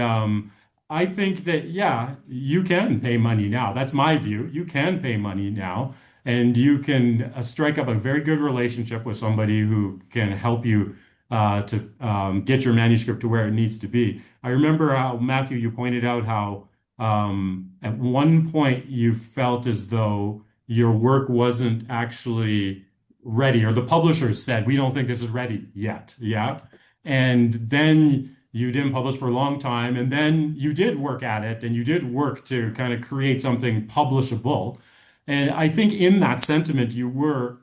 I think that, yeah, you can pay money now. That's my view. You can pay money now. and you can strike up a very good relationship with somebody who can help you to get your manuscript to where it needs to be. I remember how, Matthew, you pointed out how at one point you felt as though your work wasn't actually ready, or the publishers said, we don't think this is ready yet. Yeah. And then you didn't publish for a long time, and then you did work at it, and you did work to kind of create something publishable. And I think in that sentiment, you're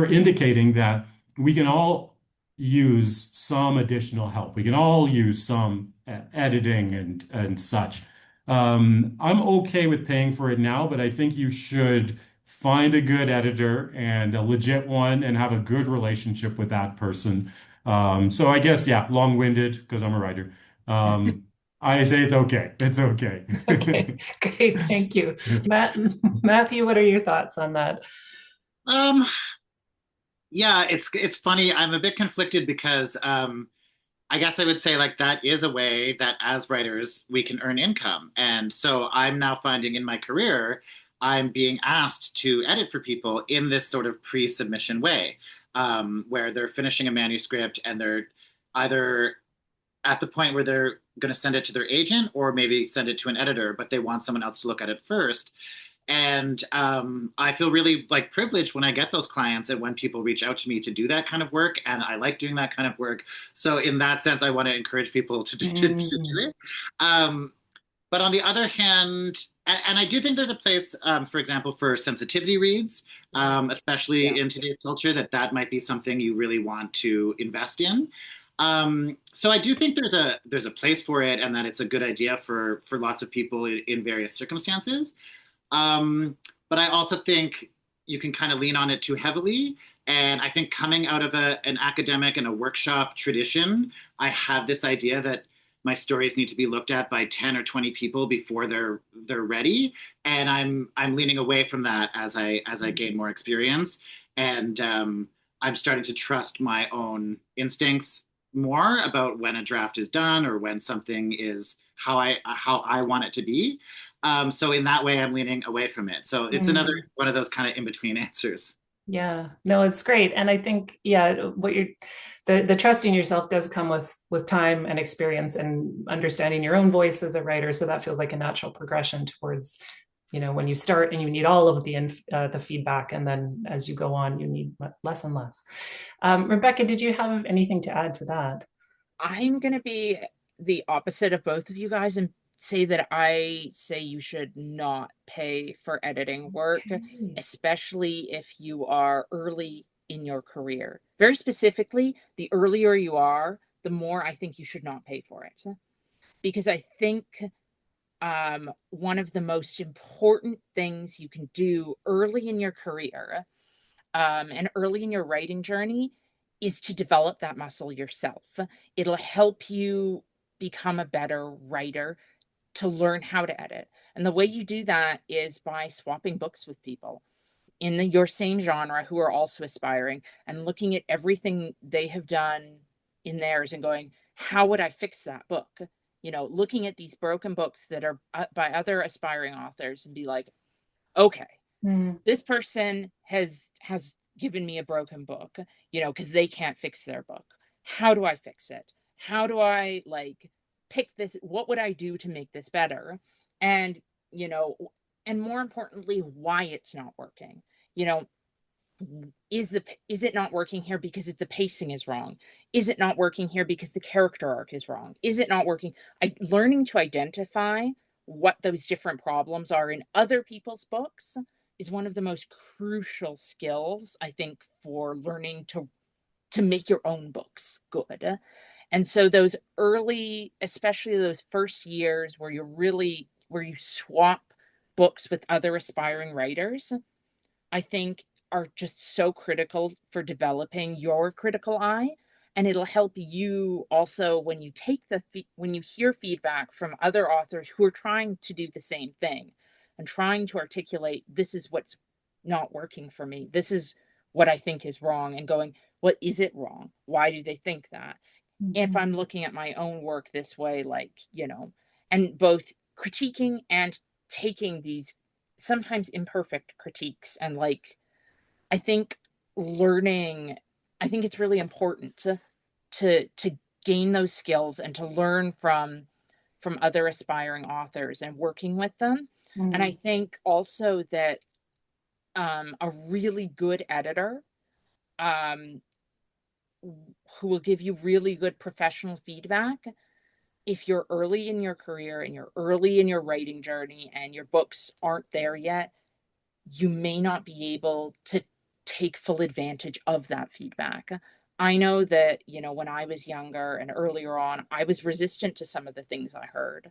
indicating that we can all use some additional help. We can all use some editing and such. I'm okay with paying for it now, but I think you should find a good editor and a legit one and have a good relationship with that person. So I guess, yeah, long-winded because I'm a writer. I say it's okay. It's okay.
Okay, great. Thank you. Matthew, what are your thoughts on that?
Um, yeah, it's funny. I'm a bit conflicted because I guess I would say like that is a way that as writers we can earn income. And so I'm now finding in my career I'm being asked to edit for people in this sort of pre-submission way, where they're finishing a manuscript and they're either at the point where they're going to send it to their agent or maybe send it to an editor, but they want someone else to look at it first. And I feel really like privileged when I get those clients and when people reach out to me to do that kind of work. And I like doing that kind of work. So in that sense, I want to encourage people to do it. But on the other hand, and I do think there's a place, for example, for sensitivity reads, especially in today's culture, that might be something you really want to invest in. So I do think there's a place for it, and that it's a good idea for lots of people in various circumstances. But I also think you can kind of lean on it too heavily. And I think coming out of an academic and a workshop tradition, I have this idea that my stories need to be looked at by 10 or 20 people before they're ready. And I'm leaning away from that as I gain more experience. And I'm starting to trust my own instincts more about when a draft is done or when something is how I want it to be. So in that way, I'm leaning away from it. So it's another one of those kind of in-between answers.
Yeah, no, it's great. And I think, the trusting yourself does come with time and experience and understanding your own voice as a writer. So that feels like a natural progression towards, when you start and you need all of the feedback. And then as you go on, you need less and less. Rebecca, did you have anything to add to that?
I'm going to be the opposite of both of you guys and say that I say you should not pay for editing work, especially if you are early in your career. Very specifically, the earlier you are, the more I think you should not pay for it. Because I think one of the most important things you can do early in your career and early in your writing journey is to develop that muscle yourself. It'll help you become a better writer, to learn how to edit. And the way you do that is by swapping books with people in your same genre who are also aspiring and looking at everything they have done in theirs and going, how would I fix that book? Looking at these broken books that are by other aspiring authors and be like, okay, this person has given me a broken book, because they can't fix their book. How do I fix it? How do I pick this? What would I do to make this better? And, and more importantly, why it's not working. Is it not working here because the pacing is wrong? Is it not working here because the character arc is wrong? Is it not working? Learning to identify what those different problems are in other people's books is one of the most crucial skills, I think, for learning to make your own books good. And so those early, especially those first years where you swap books with other aspiring writers, I think are just so critical for developing your critical eye. And it'll help you also when you when you hear feedback from other authors who are trying to do the same thing and trying to articulate, this is what's not working for me. This is what I think is wrong, and going, what is it wrong? Why do they think that? If I'm looking at my own work this way, and both critiquing and taking these sometimes imperfect critiques. And like, I think learning, I think it's really important to gain those skills and to learn from other aspiring authors and working with them. And I think also that a really good editor who will give you really good professional feedback, if you're early in your career and you're early in your writing journey and your books aren't there yet, you may not be able to take full advantage of that feedback. I know that, you know, when I was younger and earlier on, I was resistant to some of the things I heard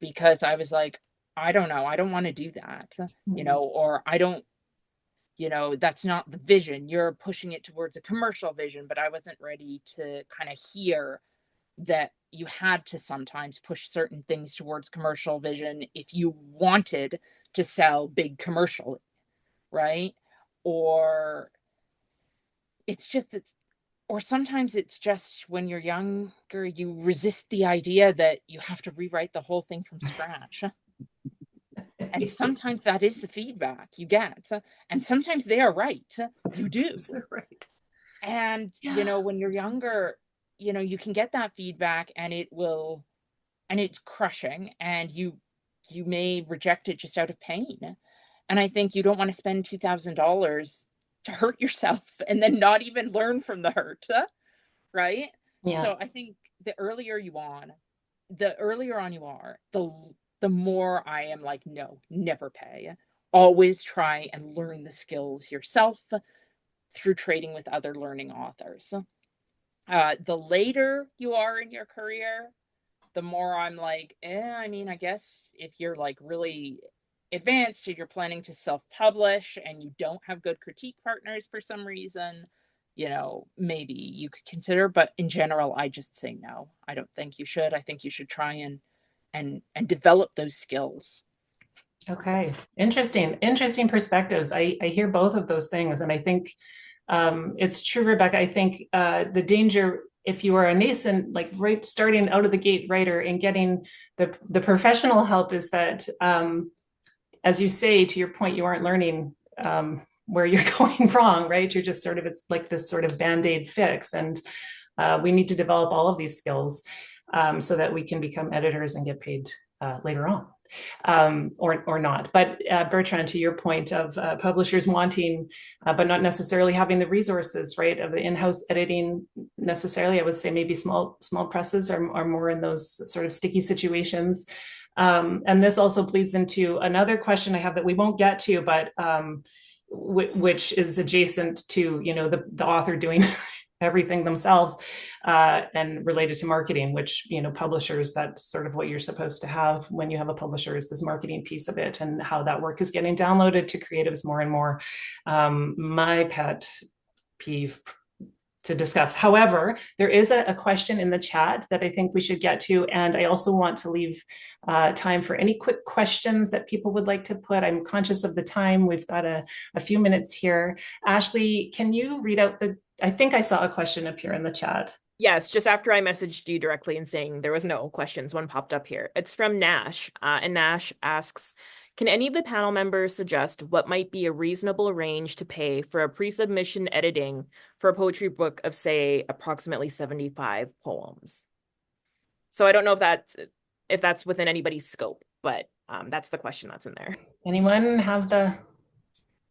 because I was like, I don't know, I don't want to do that, you know, or I don't, you know, that's not the vision. You're pushing it towards a commercial vision, but I wasn't ready to kind of hear that you had to sometimes push certain things towards commercial vision if you wanted to sell big commercially, right? Or or sometimes it's just when you're younger, you resist the idea that you have to rewrite the whole thing from scratch. And sometimes that is the feedback you get. And sometimes they are right. You do.
Right.
And, you know, when you're younger, you know, you can get that feedback and it's crushing, and you may reject it just out of pain. And I think you don't want to spend $2,000 to hurt yourself and then not even learn from the hurt, right?
Yeah.
So I think the earlier on you are, the more I am like, no, never pay. Always try and learn the skills yourself through trading with other learning authors. The later you are in your career, the more I'm like, I mean, I guess if you're like really advanced and you're planning to self-publish and you don't have good critique partners for some reason, you know, maybe you could consider, but in general, I just say no. I don't think you should. I think you should try and develop those skills.
Okay. Interesting perspectives. I hear both of those things. And I think it's true, Rebecca. I think the danger, if you are a nascent, like right starting out of the gate writer and getting the professional help, is that, as you say, to your point, you aren't learning where you're going wrong, right? You're just sort of, it's like this sort of Band-Aid fix. And we need to develop all of these skills so that we can become editors and get paid later on. Or not. But Bertrand, to your point of publishers wanting, but not necessarily having the resources, right, of the in-house editing necessarily, I would say maybe small presses are more in those sort of sticky situations. And this also bleeds into another question I have that we won't get to, but which is adjacent to, you know, the author doing everything themselves and related to marketing, which, you know, publishers, that's sort of what you're supposed to have when you have a publisher, is this marketing piece of it, and how that work is getting downloaded to creatives more and more. My pet peeve to discuss. However, there is a question in the chat that I think we should get to, and I also want to leave time for any quick questions that people would like to put. I'm conscious of the time. We've got a few minutes here. Ashley, can you read out I think I saw a question appear in the chat.
Yes, just after I messaged you directly and saying there was no questions, one popped up here. It's from Nash, and Nash asks, can any of the panel members suggest what might be a reasonable range to pay for a pre-submission editing for a poetry book of, say, approximately 75 poems? So I don't know if that's within anybody's scope, but that's the question that's in there.
Anyone have the...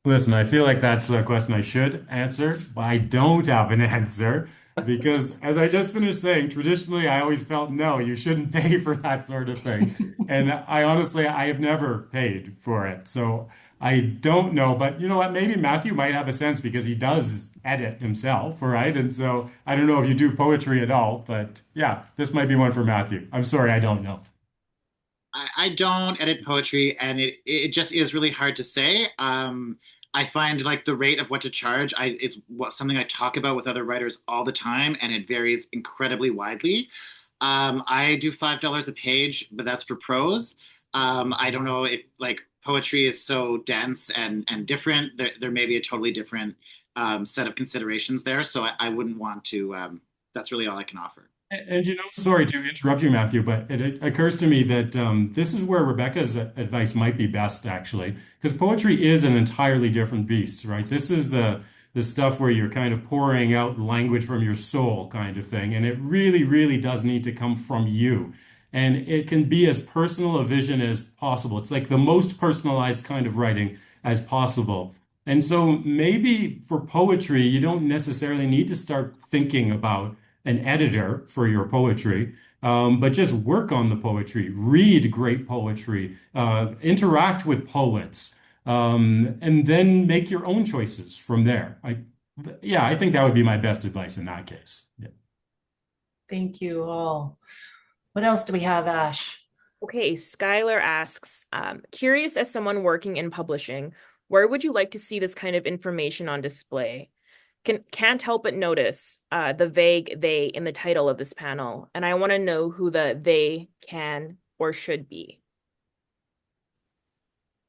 Listen, I feel like that's a question I should answer, but I don't have an answer because, as I just finished saying, traditionally I always felt no, you shouldn't pay for that sort of thing. And I have never paid for it. So I don't know, but you know what? Maybe Matthew might have a sense because he does edit himself, right? And so I don't know if you do poetry at all, but yeah, this might be one for Matthew. I'm sorry, I don't know.
I don't edit poetry, and it just is really hard to say. I find like the rate of what to charge, it's something I talk about with other writers all the time, and it varies incredibly widely. I do $5 a page, but that's for prose. I don't know if like poetry is so dense and different. There may be a totally different set of considerations there. So I wouldn't want to. That's really all I can offer.
And sorry to interrupt you, Matthew, but it occurs to me that this is where Rebecca's advice might be best, actually, because poetry is an entirely different beast, right? This is the stuff where you're kind of pouring out language from your soul, kind of thing, and it really, really does need to come from you. And it can be as personal a vision as possible. It's like the most personalized kind of writing as possible. And so maybe for poetry, you don't necessarily need to start thinking about an editor for your poetry, but just work on the poetry, read great poetry, interact with poets, and then make your own choices from there. Yeah, I think that would be my best advice in that case. Yeah.
Thank you all. What else do we have, Ash?
Okay, Skylar asks, curious as someone working in publishing, where would you like to see this kind of information on display? Can't help but notice the vague they in the title of this panel, and I want to know who the they can or should be.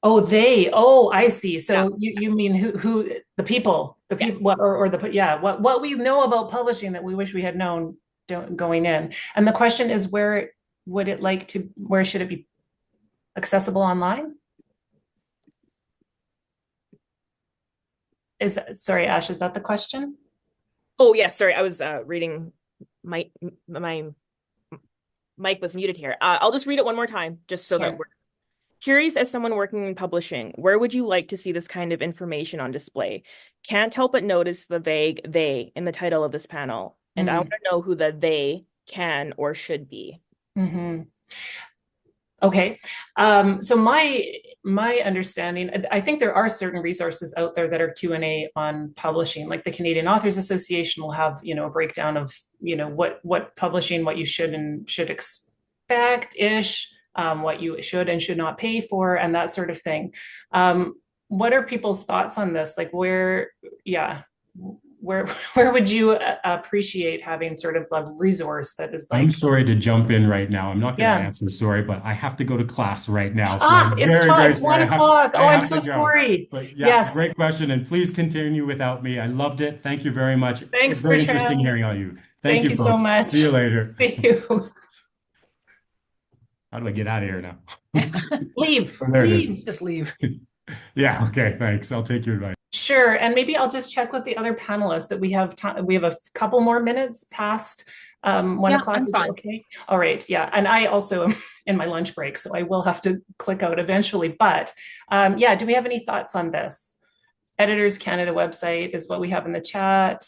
Oh, they. Oh, I see. So
Yeah.
you mean who the people,
Yes.
what or the yeah, what we know about publishing that we wish we had known going in. And the question is, where would it like to, where should it be accessible online? Is that, sorry, Ash, is that the question?
Oh, yes, sorry, I was reading my mic was muted here. I'll just read it one more time, just so that
Sure.
we're curious as someone working in publishing, where would you like to see this kind of information on display? Can't help but notice the vague they in the title of this panel, and I want to know who the they can or should be.
Mm-hmm. Okay. So my understanding, I think there are certain resources out there that are Q&A on publishing, like the Canadian Authors Association will have, a breakdown of, what publishing, what you should and should expect-ish, what you should and should not pay for, and that sort of thing. What are people's thoughts on this? Like where would you appreciate having sort of a resource that is like,
I'm sorry to jump in right now. I'm not going to
yeah.
answer, sorry, but I have to go to class right now. So I'm
It's
very,
time.
very
It's
sorry.
1 o'clock.
I
Oh, I'm
have
so
to go.
sorry.
But yeah,
Yes.
great question. And please continue without me. I loved it. Thank you very much.
Thanks,
Very interesting
Bertrand.
hearing all you.
Thank
you,
you so
folks.
much.
See you later.
See you.
How do I get out of here now?
Leave.
Oh, there it is.
Leave.
Just leave.
Yeah. Okay. Thanks. I'll take your advice.
Sure. And maybe I'll just check with the other panelists that we have time. We have a couple more minutes past 1
Yeah,
o'clock.
I'm
Is
fine.
it okay? All right. Yeah. And I also am in my lunch break, so I will have to click out eventually. But yeah, do we have any thoughts on this? Editors Canada website is what we have in the chat.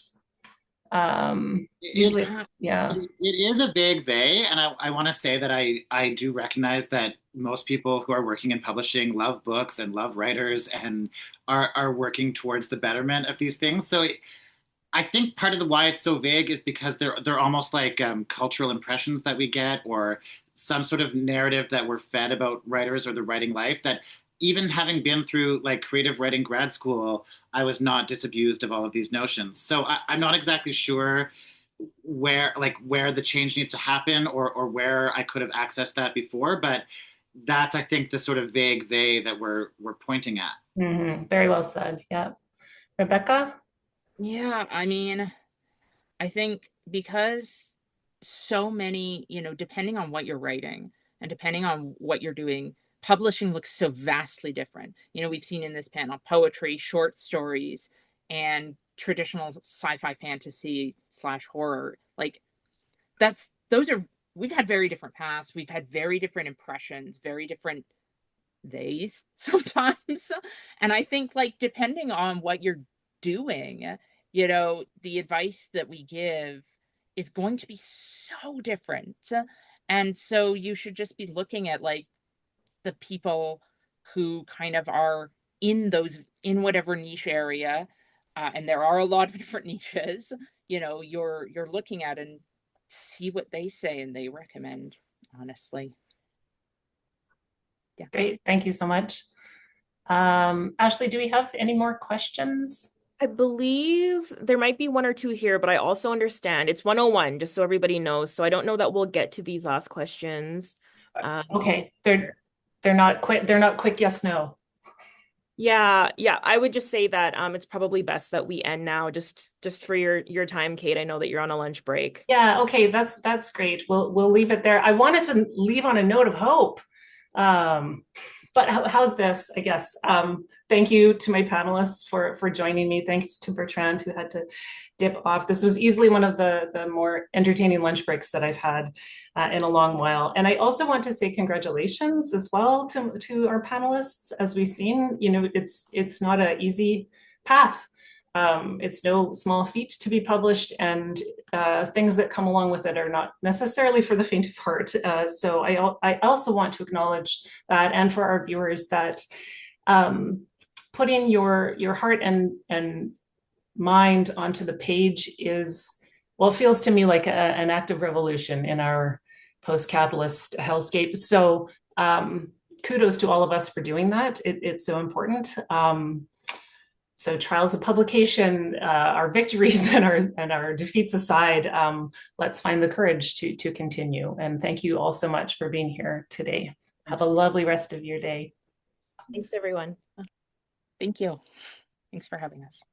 Usually, yeah.
It is a big they, and I want to say that I do recognize that most people who are working in publishing love books and love writers and are working towards the betterment of these things. So I think part of the why it's so vague is because they're almost like cultural impressions that we get, or some sort of narrative that we're fed about writers or the writing life, that even having been through like creative writing grad school, I was not disabused of all of these notions. So I'm not exactly sure where the change needs to happen, or where I could have accessed that before, but that's, I think, the sort of vague they that we're pointing at.
Mm-hmm. Very well said. Yeah. Rebecca?
Yeah, I mean, I think because so many, depending on what you're writing and depending on what you're doing, publishing looks so vastly different. We've seen in this panel poetry, short stories, and traditional sci-fi fantasy / horror. Like we've had very different paths. We've had very different impressions, very different days sometimes. And I think like depending on what you're doing, the advice that we give is going to be so different. And so you should just be looking at like the people who kind of are in whatever niche area, and there are a lot of different niches, you're looking at and see what they say and they recommend, honestly. Yeah.
Great. Thank you so much. Ashley, do we have any more questions?
I believe there might be 1 or 2 here, but I also understand it's 101, just so everybody knows. So I don't know that we'll get to these last questions.
Okay. They're not quick. They're not quick. Yes, no.
Yeah, I would just say that it's probably best that we end now, just for your time, Kate. I know that you're on a lunch break.
Yeah, okay, that's great. We'll leave it there. I wanted to leave on a note of hope. But how's this, I guess? Thank you to my panelists for joining me. Thanks to Bertrand, who had to dip off. This was easily one of the more entertaining lunch breaks that I've had in a long while. And I also want to say congratulations as well to our panelists. As we've seen, it's not an easy path. It's no small feat to be published, and things that come along with it are not necessarily for the faint of heart. So I also want to acknowledge that, and for our viewers, that putting your heart and mind onto the page is, well, it feels to me like an act of revolution in our post-capitalist hellscape. So kudos to all of us for doing that. It's so important. So trials of publication, our victories and our defeats aside, let's find the courage to continue. And thank you all so much for being here today. Have a lovely rest of your day.
Thanks, everyone.
Thank you. Thanks for having us.